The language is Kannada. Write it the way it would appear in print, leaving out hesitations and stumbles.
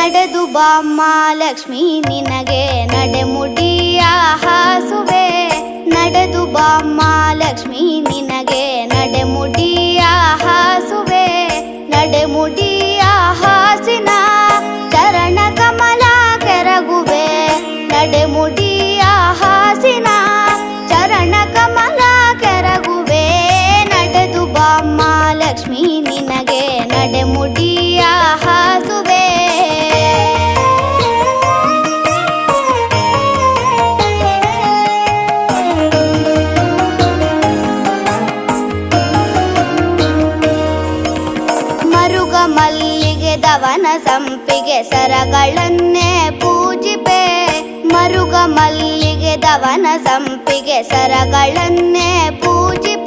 ನಡೆದು ಬಾಮ್ಮ ಲಕ್ಷ್ಮೀ ನಿನಗೆ ನಡೆಮುಡಿಯ ಹಾಸುವೆ. ನಡೆದು ಬಾಮ್ಮ ಲಕ್ಷ್ಮೀ ನಿನಗೆ ನಡೆಮುಡಿಯ ಹಾಸುವೆ. ನಡೆಮುಡಿಯ ಹಾಸಿನ ಚರಣ ಕಮಲ ಕೆರಗುವೆ. ನಡೆಮುಡಿಯ ಹಾಸಿನ ಚರಣ ಕಮಲ ಕೆರಗುವೆ. ನಡೆದು ಬಾಮ್ಮ ಲಕ್ಷ್ಮೀ ನಿನಗೆ ನಡೆಮುಡಿಯ ಹಾಸುವೆ. ಮರುಗ ಮಲ್ಲಿಗೆ ದವನ ಸಂಪಿಗೆ ಸರಗಳನ್ನೇ ಪೂಜಿಪೆ. ಮರುಗ ಮಲ್ಲಿಗೆ ದವನ ಸಂಪಿಗೆ ಸರಗಳನ್ನೇ ಪೂಜಿಪೆ.